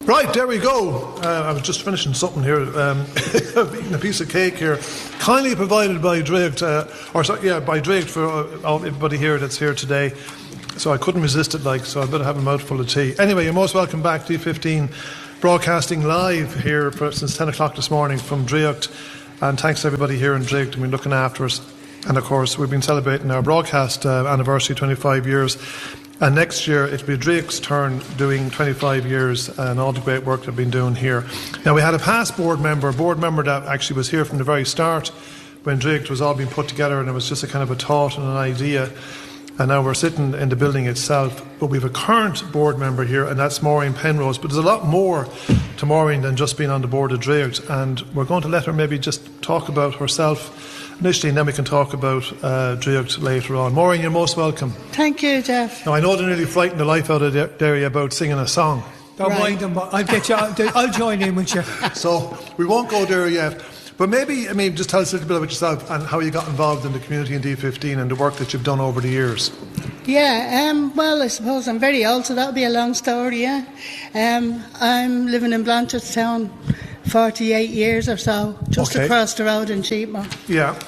Right, there we go. I was just finishing something here. Eating a piece of cake here, kindly provided by Draíocht, by Draíocht for everybody here that's here today. So I couldn't resist it, so I better have a mouthful of tea. Anyway, you're most welcome back. D15 broadcasting live here since 10 o'clock this morning from Draíocht. And thanks to everybody here in Draíocht who've been looking after us. And of course, we've been celebrating our broadcast anniversary, 25 years. And next year, it'll be Draíocht's turn doing 25 years and all the great work they've been doing here. Now, we had a past board member that actually was here from the very start when Draíocht was all being put together, and it was just a kind of a thought and an idea. And now we're sitting in the building itself. But we have a current board member here, and that's Maureen Penrose. But there's a lot more to Maureen than just being on the board of Draíocht. And we're going to let her maybe just talk about herself initially, and then we can talk about Draíocht later on. Maureen, you're most welcome. Thank you, Jeff. Now, I know they nearly frightened the life out of Derry about singing a song. Don't mind them, but I'll join in with you. So we won't go there yet. But maybe, just tell us a little bit about yourself and how you got involved in the community in D15 and the work that you've done over the years. Yeah, well, I suppose I'm very old, so that'll be a long story, yeah. I'm living in Blanchardstown 48 years or so, just across the road in Sheepmore. Yeah.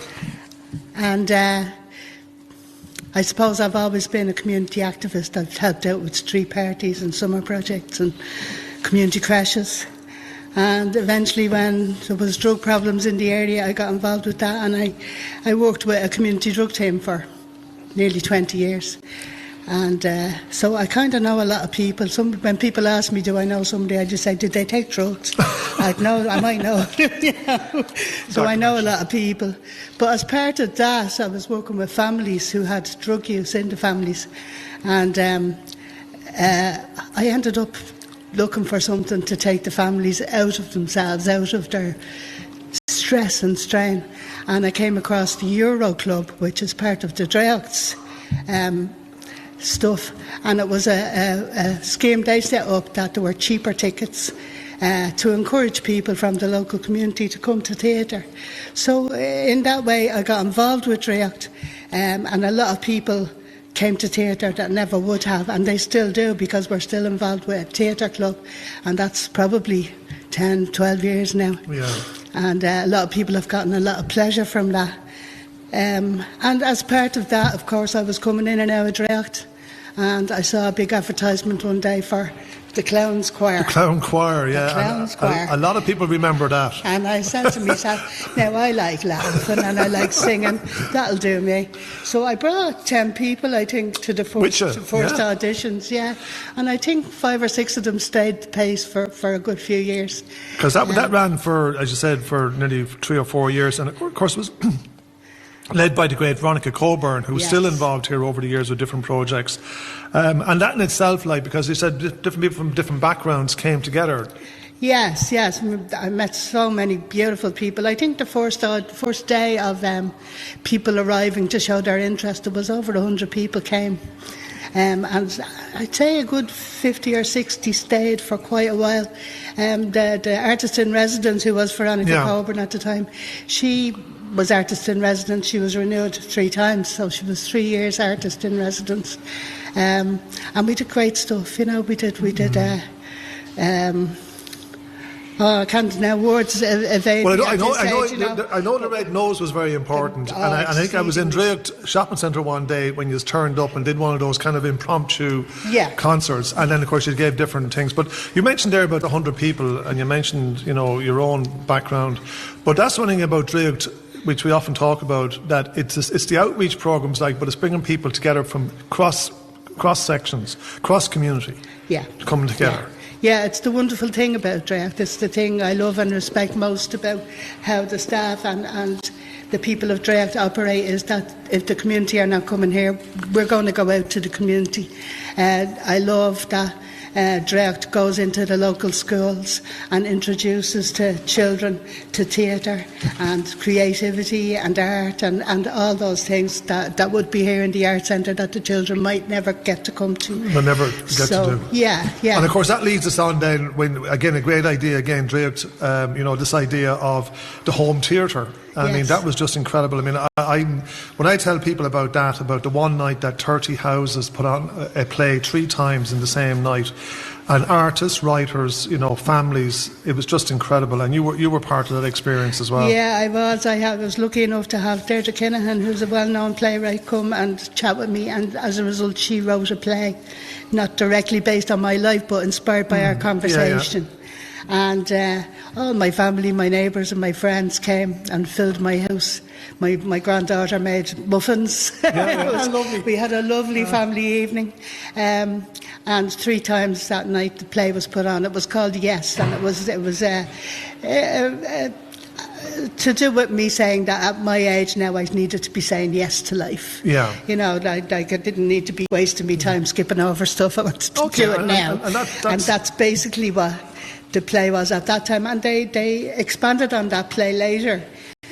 And I suppose I've always been a community activist. I've helped out with street parties and summer projects and community crashes. And eventually, when there was drug problems in the area, I got involved with that, and I worked with a community drug team for nearly 20 years. And so I kind of know a lot of people. When people ask me, do I know somebody, I just say, did they take drugs? I might know. So I know a lot of people. But as part of that, I was working with families who had drug use in the families. And I ended up looking for something to take the families out of themselves, out of their stress and strain. And I came across the Euro Club, which is part of the Draíocht's stuff. And it was a scheme they set up that there were cheaper tickets to encourage people from the local community to come to theatre. So in that way I got involved with Draíocht, and a lot of people came to theatre that never would have, and they still do, because we're still involved with a theatre club, and that's probably 10, 12 years now. Yeah. And a lot of people have gotten a lot of pleasure from that. And as part of that, of course, I was coming in and out of Draíocht, and I saw a big advertisement one day for the Clown's Choir. The Clown Choir, yeah. The Clown's Choir. A lot of people remember that. And I said to myself, now I like laughing and I like singing, that'll do me. So I brought 10 people, I think, to the first auditions, yeah. And I think 5 or 6 of them stayed the pace for a good few years. Because that ran for, as you said, for nearly 3 or 4 years, and of course was led by the great Veronica Coburn, who's still involved here over the years with different projects. And that in itself, because you said different people from different backgrounds came together. Yes. I met so many beautiful people. I think the first day of people arriving to show their interest, there was over 100 people came. And I'd say a good 50 or 60 stayed for quite a while. The artist in residence, who was Veronica Coburn at the time, she was artist in residence. She was renewed 3 times, so she was 3 years artist in residence. And we did great stuff, We did. I can't now words evade. Well, I know the red nose was very important, and I think I was in Draíocht shopping centre one day when you turned up and did one of those kind of impromptu concerts, and then of course you gave different things. But you mentioned there about 100 people, and you mentioned your own background. But that's one thing about Draíocht, which we often talk about, that it's the outreach programs, but it's bringing people together from cross sections, cross community, coming together. Yeah, it's the wonderful thing about Draíocht. It's the thing I love and respect most about how the staff and the people of Draíocht operate, is that if the community are not coming here, we're going to go out to the community. I love that Draíocht goes into the local schools and introduces to children to theatre and creativity and art and all those things that would be here in the art centre that the children might never get to come to. They'll never get to do. Yeah. And of course that leads us on then, when again a great idea again, Draíocht, this idea of the home theatre. I mean, that was just incredible. I mean, when I tell people about the one night that 30 houses put on a play 3 times in the same night, And artists, writers, families, it was just incredible. And you were part of that experience as well. Yeah, I was. I was lucky enough to have Deirdre Kinahan, who's a well-known playwright, come and chat with me. And as a result, she wrote a play, not directly based on my life, but inspired by our conversation. Yeah. And all my family, my neighbours and my friends came and filled my house. My granddaughter made muffins. We had a lovely family evening. And 3 times that night the play was put on. It was called Yes, and it was to do with me saying that at my age now I needed to be saying yes to life. Yeah. Like I didn't need to be wasting my time skipping over stuff. I wanted to do it now. And that's basically what the play was at that time. And they expanded on that play later.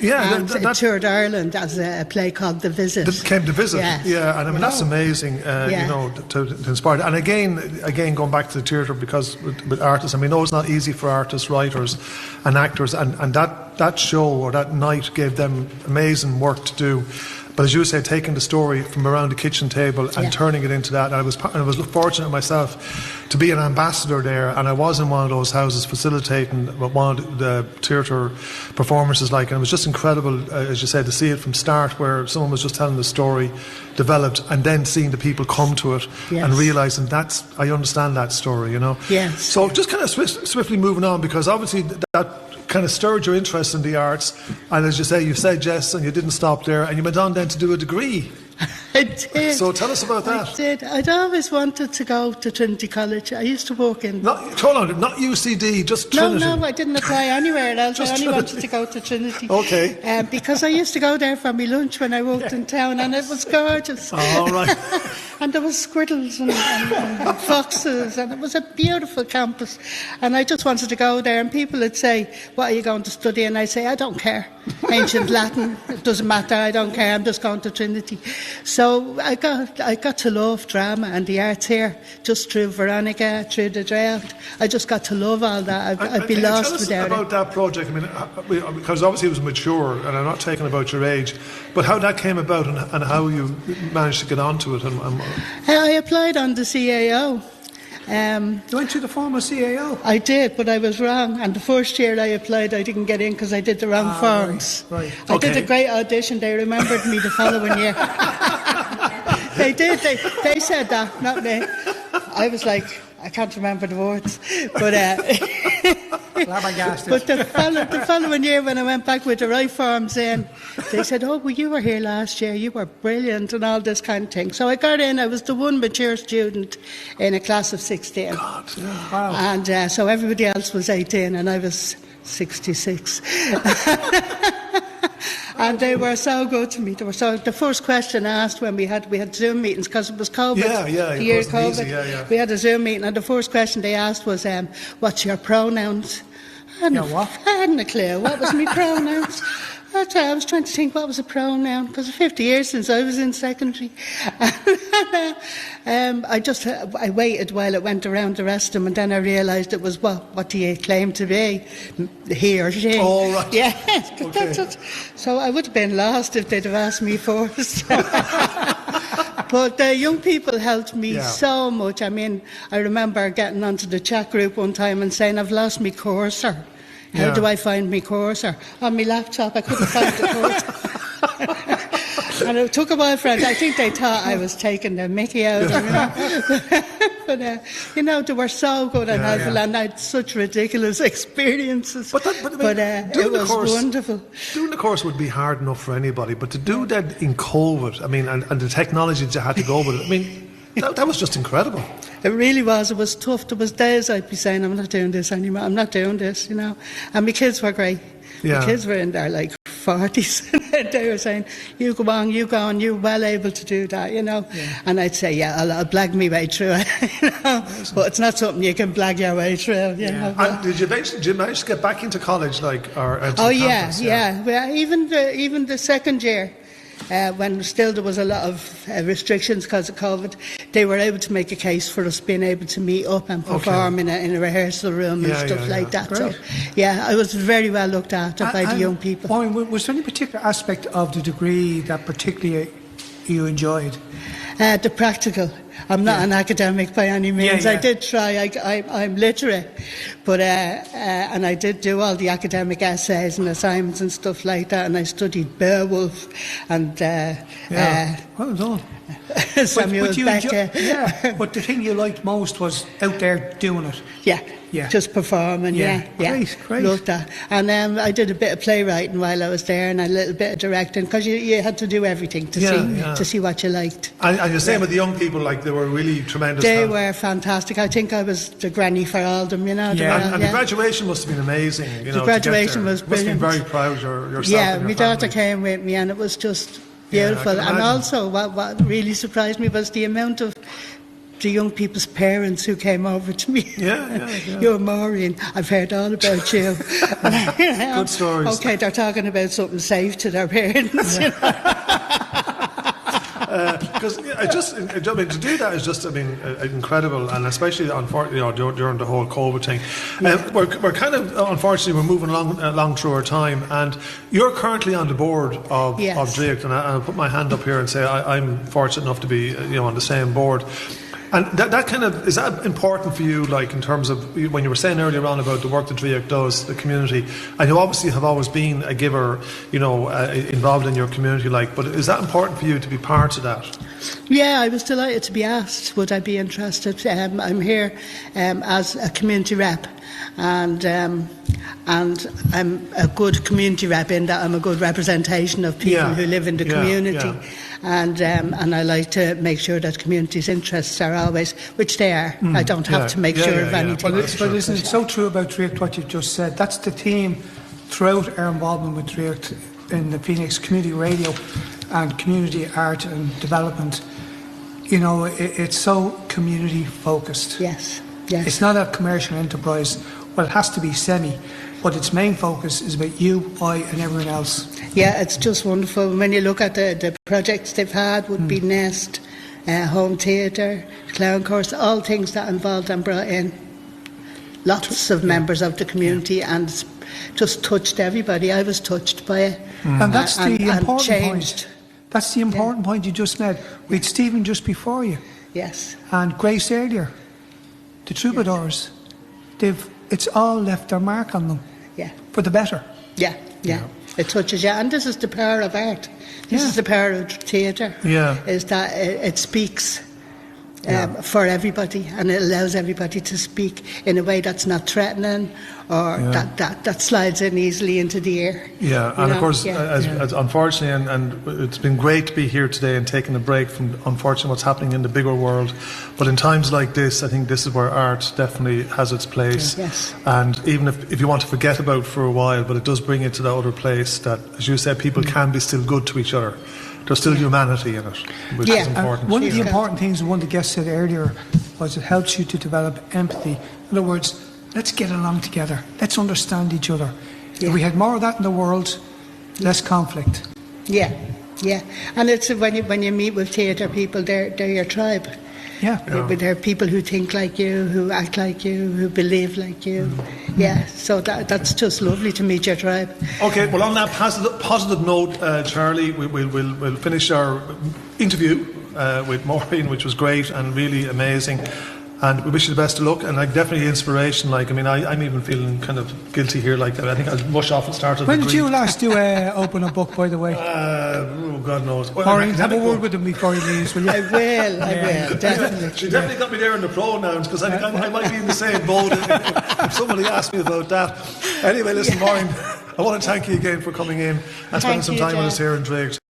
Yeah, and it toured Ireland as a play called The Visit. That came to visit, yes. Yeah, and I mean that's amazing, to inspire. And again, going back to the theatre, because with artists, I mean, it's not easy for artists, writers, and actors, and that show or that night gave them amazing work to do. But as you say, taking the story from around the kitchen table and turning it into that, and I was fortunate myself to be an ambassador there, and I was in one of those houses facilitating one of the theatre performances, and it was just incredible, as you said, to see it from start, where someone was just telling the story, developed, and then seeing the people come to it and realising I understand that story, Yes. So just kind of swiftly moving on, because obviously that kind of stirred your interest in the arts, and as you say, you said yes, and you didn't stop there, and you went on then to do a degree. I did. So tell us about that. I did. I'd always wanted to go to Trinity College. I used to work in... Not UCD, just Trinity. No, I didn't apply anywhere else. I only wanted to go to Trinity. Okay. Because I used to go there for my lunch when I worked in town, and it was gorgeous. All right. And there was squirrels and foxes, and it was a beautiful campus. And I just wanted to go there, and people would say, what are you going to study? And I'd say, I don't care. Ancient Latin, it doesn't matter, I don't care, I'm just going to Trinity. So I got to love drama and the arts here, just through Veronica, through the Draíocht. I just got to love all that. I'd be lost without it. Tell us about that project. I mean, because obviously it was mature, and I'm not taking about your age, but how that came about and how you managed to get onto it. I applied on the CAO. You went to the former CAO? I did, but I was wrong. And the first year I applied, I didn't get in because I did the wrong forms. Right. I did a great audition. They remembered me the following year. They did. They said that, not me. I was like, I can't remember the words. But but the following year, when I went back with the right forms in, they said, oh, well, you were here last year, you were brilliant, and all this kind of thing. So I got in. I was the one mature student in a class of 16. God, wow. And so everybody else was 18, and I was 66. And they were so good to me. The first question asked when we had Zoom meetings, because it was COVID. The year COVID. We had a Zoom meeting, and the first question they asked was, what's your pronouns? I hadn't a clue. What was my pronouns? I was trying to think what was a pronoun, because it's 50 years since I was in secondary. I waited while it went around the rest of them, and then I realised it was, what do you claim to be? He or she. Oh, right. Yeah. Okay. So I would have been lost if they'd have asked me first. But the young people helped me so much. I mean, I remember getting onto the chat group one time and saying, I've lost my cursor. How do I find my cursor? On my laptop, I couldn't find the cursor. And it took a while for it. I think they thought I was taking the mickey out of them. But, they were so good and helpful, and I had such ridiculous experiences. But it was wonderful. Doing the course would be hard enough for anybody, but to do that in COVID, I mean, and the technology that you had to go with it, I mean, that was just incredible. It really was. It was tough. There was days I'd be saying, I'm not doing this anymore. I'm not doing this, And my kids were great. Yeah. My kids were in their 40s. They were saying, you go on, you're well able to do that, Yeah. And I'd say, I'll blag me way through it, But it's not something you can blag your way through, And did you manage to get back into college, or into campus? Well, even the second year, when still there was a lot of restrictions because of COVID, they were able to make a case for us being able to meet up and perform in a rehearsal room and stuff like that. Great. So, I was very well looked after by the young people. Was there any particular aspect of the degree that particularly you enjoyed? The practical. I'm not an academic by any means. Yeah. I did try. I'm literate, but and I did do all the academic essays and assignments and stuff like that. And I studied Beowulf and Well done. Samuel But you Beckett. but the thing you liked most was out there doing it. Yeah, just performing. Yeah. Great. Loved that. And I did a bit of playwriting while I was there, and a little bit of directing, because you had to do everything to see what you liked. And you're saying with the young people, like, they were really tremendous. They were fantastic. I think I was the granny for all of them, you know. Yeah. And the graduation must have been amazing. You know, the graduation was You brilliant. must have been very proud of yourself. Yeah, and your my daughter family. came with me, and it was just beautiful. I can And imagine. also, what really surprised me was the amount of the young people's parents who came over to me. Yeah. You're Maureen, I've heard all about you. Good stories. Okay, they're talking about something safe to their parents. You know? Because to do that is just, incredible, and especially during the whole COVID thing. We're kind of, unfortunately, we're moving along through our time, and you're currently on the board of Draíocht, and I'll put my hand up here and say I'm fortunate enough to be on the same board. And that kind of, is that important for you, like, in terms of when you were saying earlier on about the work that Draíocht does, the community, and you obviously have always been a giver, involved in your community, like, but is that important for you to be part of that? Yeah, I was delighted to be asked, would I be interested? I'm here as a community rep, and I'm a good community rep in that I'm a good representation of people who live in the community. Yeah. And I like to make sure that communities' interests are always, which they are. I don't have to make sure of anything. But isn't it so true about Draíocht, what you've just said? That's the theme throughout our involvement with Draíocht in the Phoenix Community Radio and community art and development. It's so community focused. Yes. It's not a commercial enterprise. Well, it has to be semi, but its main focus is about you, I, and everyone else. Yeah, it's just wonderful. When you look at the projects they've had, would be Nest, Home Theatre, Clown Course, all things that involved and brought in lots of members of the community, and it's just touched everybody. I was touched by it. And that's the important changed. point. That's the important point you just made. We had Stephen just before you. Yes. And Grace earlier. The Troubadours. It's all left their mark on them. Yeah. For the better. Yeah. It touches you. And this is the power of art. This is the power of theatre. Yeah. Is that it speaks for everybody, and it allows everybody to speak in a way that's not threatening, or that slides in easily into the ear. Yeah, and of course, as unfortunately, and it's been great to be here today and taking a break from, unfortunately, what's happening in the bigger world. But in times like this, I think this is where art definitely has its place. Yes. And even if you want to forget about it for a while, but it does bring you to that other place that, as you said, people can be still good to each other. There's still humanity in it, which is important. One of the important things one of the guests said earlier was it helps you to develop empathy. In other words, let's get along together. Let's understand each other. If we had more of that in the world, less conflict. Yeah. And it's when you meet with theatre people, they're your tribe. Yeah. They're people who think like you, who act like you, who believe like you. Yeah, so that's just lovely to meet your tribe. Okay, well, on that positive note, Charlie, we'll finish our interview with Maureen, which was great and really amazing. And we wish you the best of luck, and definitely inspiration. I'm even feeling kind of guilty here. I think I'll rush off and start. When did you last do open a book, by the way? God knows. Maureen, have a word with him before he leaves, will you? I will, definitely. She definitely got me there in the pronouns, because I might be in the same boat if somebody asked me about that. Anyway, listen, Maureen, I want to thank you again for coming in and spending some time with us here in Draíocht.